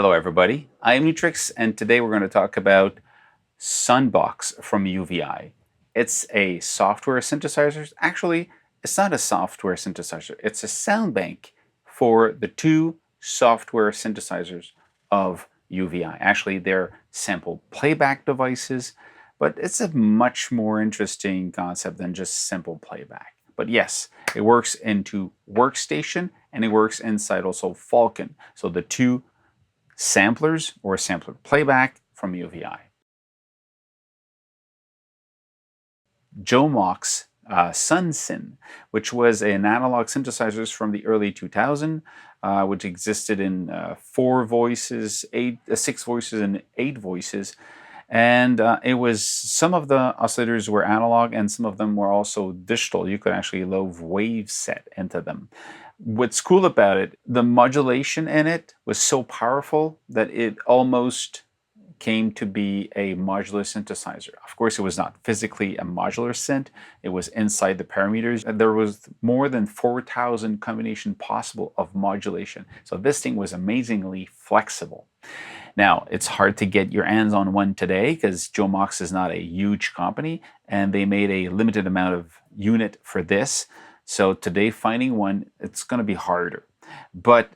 Hello everybody, I am Nu-Trix and today we're going to talk about SUNBOX from UVI. It's a software synthesizer. Actually, it's not a software synthesizer. It's a sound bank for the two software synthesizers of UVI. Actually, they're sample playback devices, but it's a much more interesting concept than just simple playback. But yes, it works into Workstation and it works inside also Falcon. So the two samplers or sampler playback from UVI. SUNBOX Sunsyn, which was an analog synthesizers from the early 2000s, which existed in 4 voices, 6 voices, and 8 voices. And it was, some of the oscillators were analog and some of them were also digital. You could actually load wave set into them. What's cool about it, the modulation in it was so powerful that it almost came to be a modular synthesizer. Of course, it was not physically a modular synth. It was inside the parameters. There was more than 4,000 combination possible of modulation. So this thing was amazingly flexible. Now, it's hard to get your hands on one today because SUNBOX is not a huge company and they made a limited amount of unit for this. So today finding one, it's going to be harder. But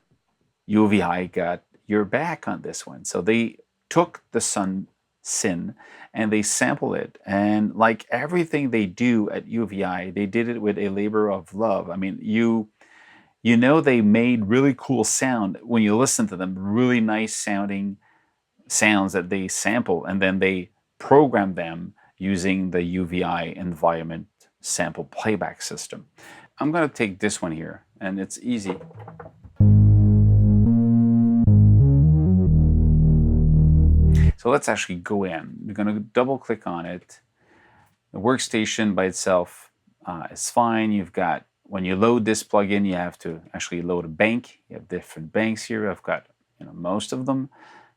UVI got your back on this one. So they took the Sunsyn and they sampled it. And like everything they do at UVI, they did it with a labor of love. I mean, you know they made really cool sound when you listen to them, really nice sounding sounds that they sample, and then they program them using the UVI environment sample playback system. I'm going to take this one here, and it's easy. So let's actually go in. We're going to double click on it. The workstation by itself is fine. You've got, when you load this plugin, you have to actually load a bank. You have different banks here. I've got most of them.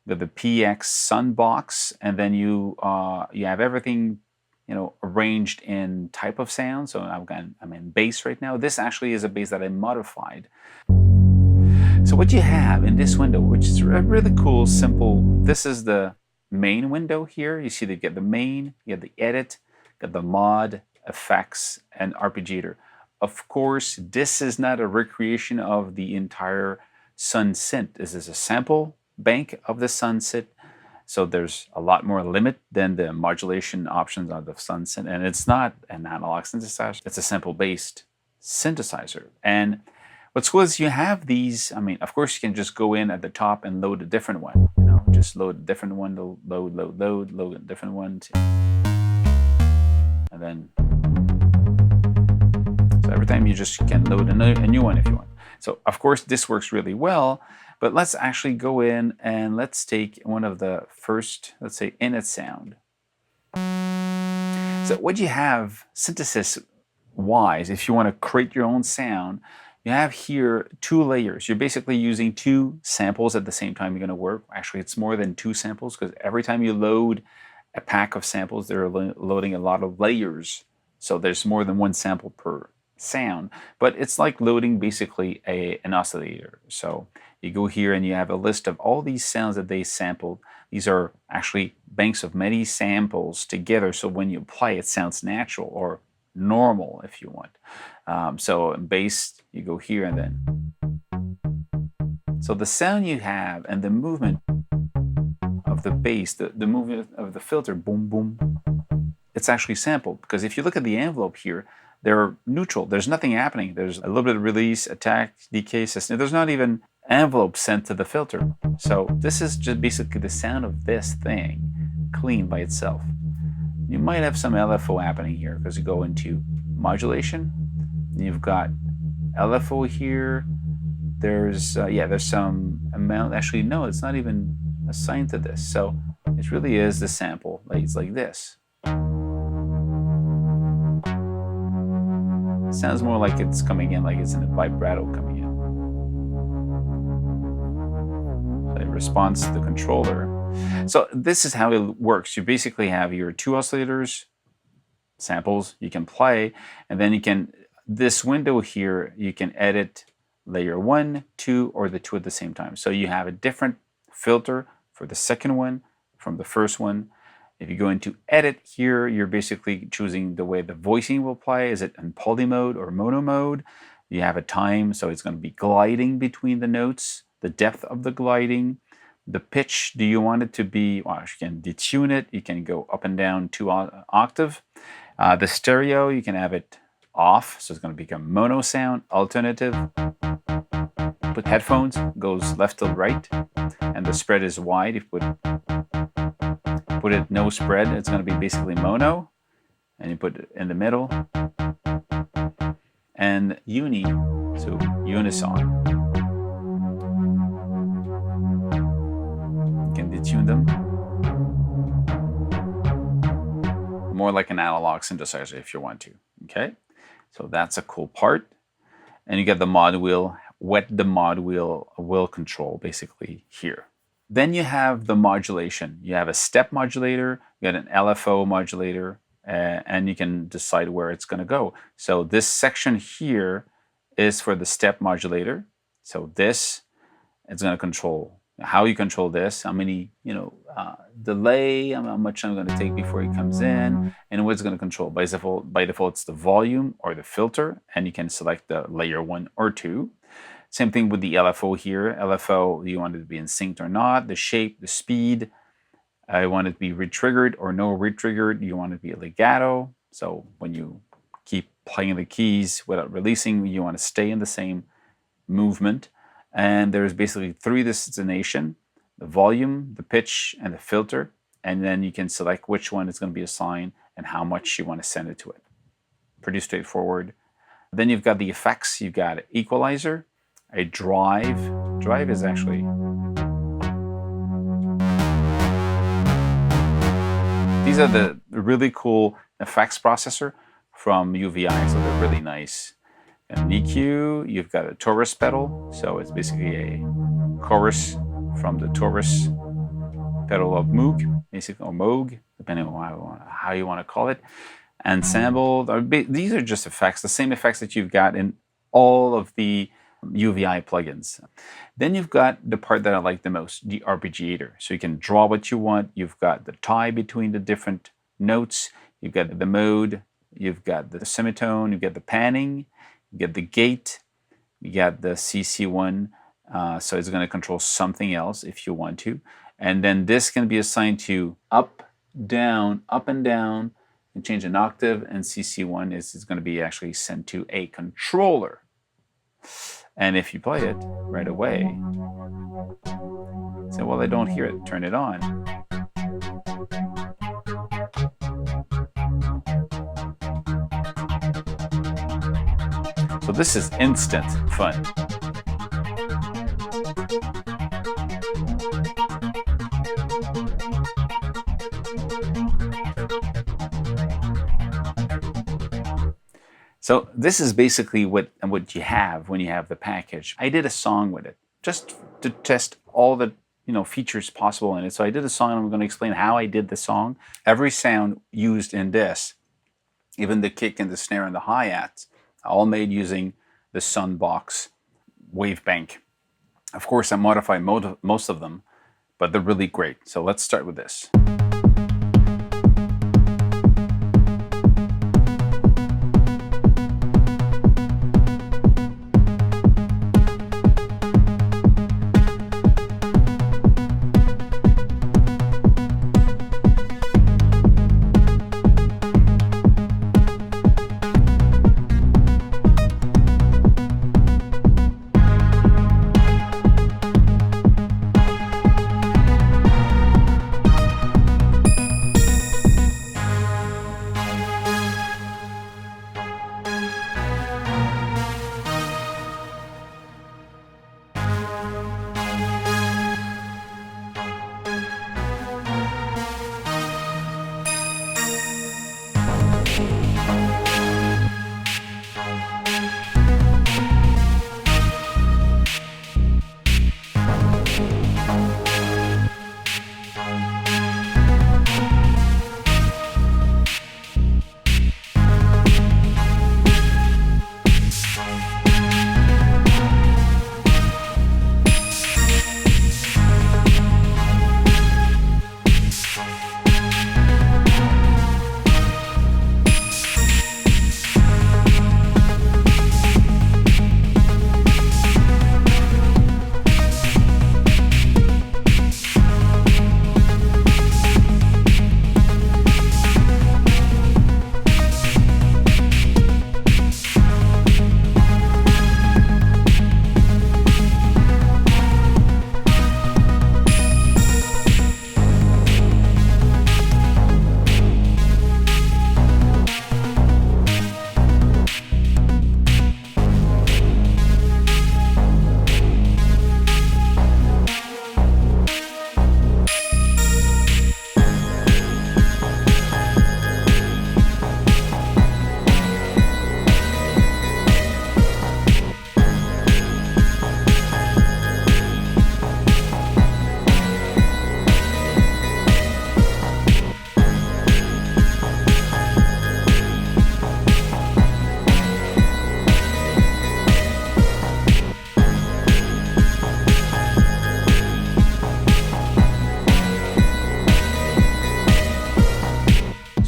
You have the PX SUNBOX, and then you have everything arranged in type of sound. So I'm in bass right now. This actually is a bass that I modified. So what you have in this window, which is really cool, simple. This is the main window here. You see that you get the main, you have the edit, you got the mod, effects, and arpeggiator. Of course, this is not a recreation of the entire Sunsyn. This is a sample bank of the Sunsyn. So there's a lot more limit than the modulation options of the Sunsyn. And it's not an analog synthesizer. It's a sample-based synthesizer. And what's cool is you have these, I mean, of course you can just go in at the top and load a different one. Just load a different one, load a different one. And then, so every time you just can load a new one if you want. So of course this works really well, but let's actually go in and let's take one of the first, let's say init sound. So what you have synthesis wise, if you want to create your own sound, you have here 2 layers. You're basically using 2 samples at the same time you're going to work. Actually, it's more than 2 samples because every time you load a pack of samples, they're loading a lot of layers. So there's more than 1 sample per sound, but it's like loading basically an oscillator. So you go here and you have a list of all these sounds that they sampled. These are actually banks of many samples together, so when you play it sounds natural or normal if you want. So in bass, you go here and then. So the sound you have and the movement of the bass, the movement of the filter, boom, boom, it's actually sampled. Because if you look at the envelope here, they're neutral. There's nothing happening. There's a little bit of release, attack, decay, sustain. There's not even envelope sent to the filter. So this is just basically the sound of this thing, clean by itself. You might have some LFO happening here because you go into modulation. You've got LFO here. There's there's some amount. Actually, no, it's not even assigned to this. So it really is the sample. It's like this. It sounds more like it's coming in, like it's in a vibrato coming in. So it responds to the controller. So this is how it works. You basically have your 2 oscillators, samples you can play, and then you can, this window here, you can edit layer 1, 2, or the 2 at the same time. So you have a different filter for the second one from the first one. If you go into edit here, you're basically choosing the way the voicing will play. Is it in poly mode or mono mode? You have a time, so it's going to be gliding between the notes, the depth of the gliding, the pitch. Do you want it to be, well, you can detune it. You can go up and down 2 octave. The stereo, you can have it off, so it's going to become mono sound, alternative. Put headphones, goes left to right, and the spread is wide. If you put it no spread, it's going to be basically mono, and you put it in the middle. And uni, so unison. You can detune them. More like an analog synthesizer if you want to, okay? So that's a cool part. And you get the mod wheel, the mod wheel will control basically here. Then you have the modulation. You have a step modulator, you got an LFO modulator, and you can decide where it's going to go. So this section here is for the step modulator. So this is going to control how you control this, how many, delay, how much I'm going to take before it comes in, and what it's going to control. By default, it's the volume or the filter, and you can select the layer 1 or 2. Same thing with the LFO here. LFO, do you want it to be in sync or not? The shape, the speed. I want it to be retriggered or no retriggered. You want it to be legato. So when you keep playing the keys without releasing, you want to stay in the same movement. And there's basically 3 destination: the volume, the pitch, and the filter. And then you can select which one is going to be assigned and how much you want to send it to it. Pretty straightforward. Then you've got the effects. You've got an equalizer, a drive. Drive is actually... These are the really cool effects processor from UVI, so they're really nice. And EQ, you've got a Taurus pedal, so it's basically a chorus from the Taurus pedal of Moog, basically, or Moog, depending on how you want to call it. Ensemble, these are just effects, the same effects that you've got in all of the UVI plugins. Then you've got the part that I like the most, the arpeggiator. So you can draw what you want. You've got the tie between the different notes. You've got the mode. You've got the semitone. You've got the panning. You get the gate. You got the CC1. So it's going to control something else if you want to. And then this can be assigned to up, down, up and down. You can change an octave. And CC1 is going to be actually sent to a controller. And if you play it right away, say, well, I don't hear it, turn it on. So this is instant fun. So this is basically what you have when you have the package. I did a song with it just to test all the features possible in it. So I did a song and I'm going to explain how I did the song. Every sound used in this, even the kick and the snare and the hi-hats, all made using the SUNBOX wave bank. Of course, I modify most of them, but they're really great. So let's start with this.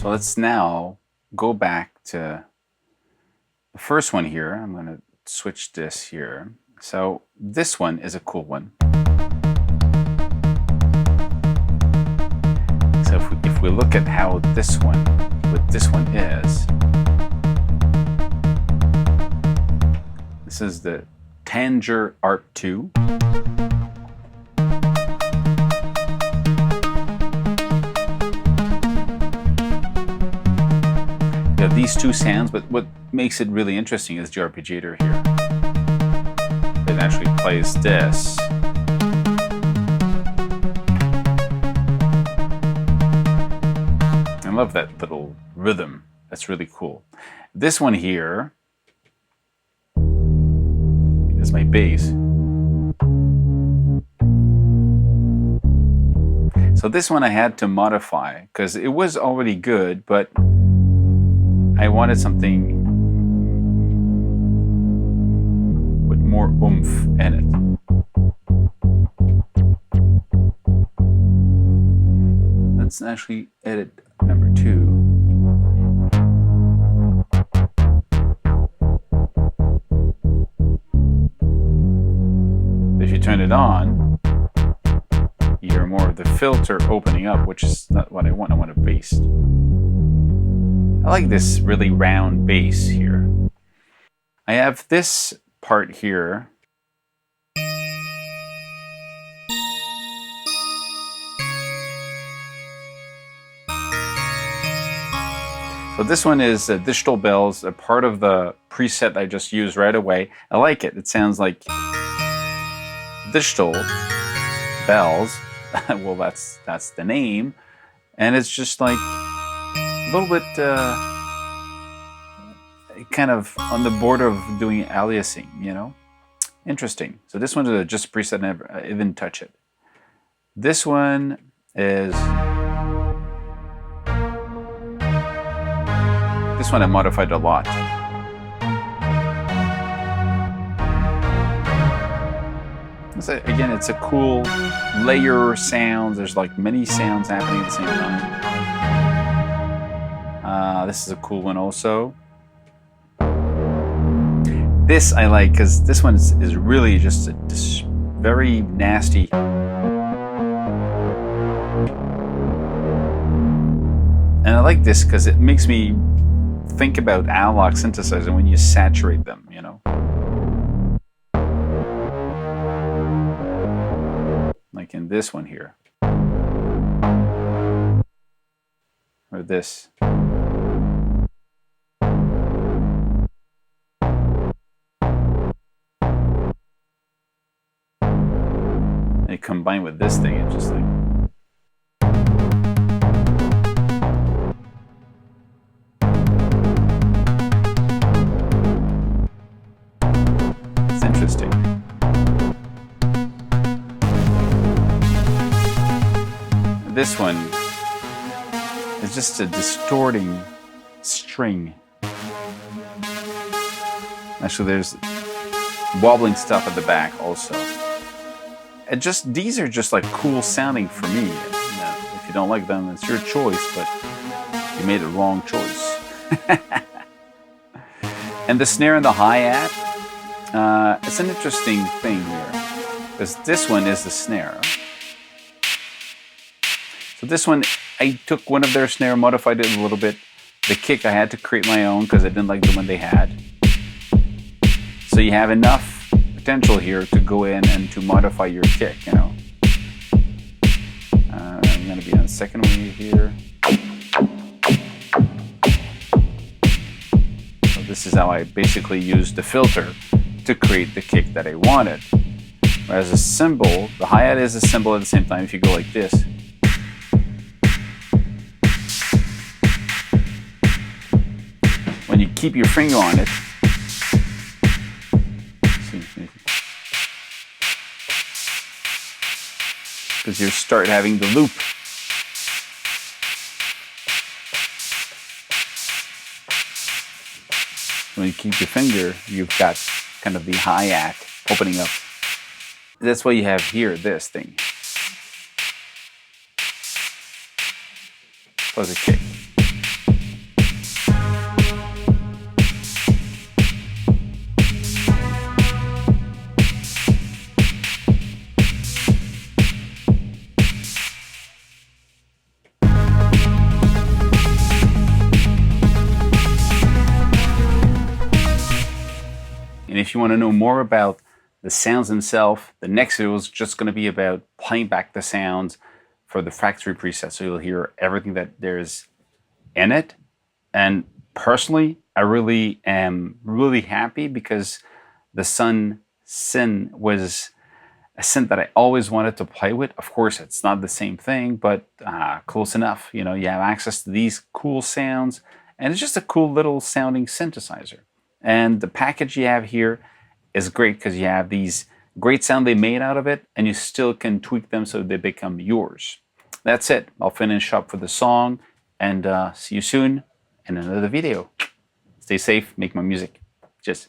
So let's now go back to the first one here. I'm going to switch this here. So this one is a cool one. So if we look at how this one, what this one is, this is the Tanger Art 2. You have these two sounds, but what makes it really interesting is the arpeggiator here. It actually plays this. I love that little rhythm. That's really cool. This one here is my bass. So this one I had to modify because it was already good, but I wanted something with more oomph in it. Let's actually edit number 2. If you turn it on, you hear more of the filter opening up, which is not what I want. I want a bass. I like this really round bass here. I have this part here. So this one is digital bells, a part of the preset I just used right away. I like it. It sounds like digital bells. Well, that's the name. And it's just like a little bit kind of on the border of doing aliasing, you know? Interesting. So this one is just a preset, I didn't touch it. This one is... This one I modified a lot. Again, it's a cool layer sound. There's like many sounds happening at the same time. This is a cool one also. This I like because this one is really just a very nasty. And I like this because it makes me think about analog synthesizer when you saturate them, you know. Like in this one here. Or this. And combined with this thing, it's just like... It's interesting. This one is just a distorting string. Actually, there's wobbling stuff at the back also. And just these are just like cool sounding for me. Now, if you don't like them, it's your choice, but you made a wrong choice. And the snare and the hi-hat, it's an interesting thing here, because this one is the snare. So this one, I took one of their snare, modified it a little bit. The kick, I had to create my own because I didn't like the one they had. So you have enough potential here to go in and to modify your kick, you know. I'm going to be on the second wave here. So this is how I basically used the filter to create the kick that I wanted. Whereas a cymbal, the hi-hat is a cymbal at the same time. If you go like this, when you keep your finger on it, because you start having the loop. When you keep your finger, you've got kind of the hi-hat opening up. That's what you have here, this thing. Plus a kick. if you want to know more about the sounds themselves, the next video is just going to be about playing back the sounds for the factory preset. So you'll hear everything that there's in it. And personally, I really am really happy because the Sunsyn was a synth that I always wanted to play with. Of course, it's not the same thing, but close enough. You know, you have access to these cool sounds, and it's just a cool little sounding synthesizer. And the package you have here is great because you have these great sound they made out of it, and you still can tweak them so they become yours. That's it. I'll finish up for the song, and see you soon in another video. Stay safe, make my music. Cheers.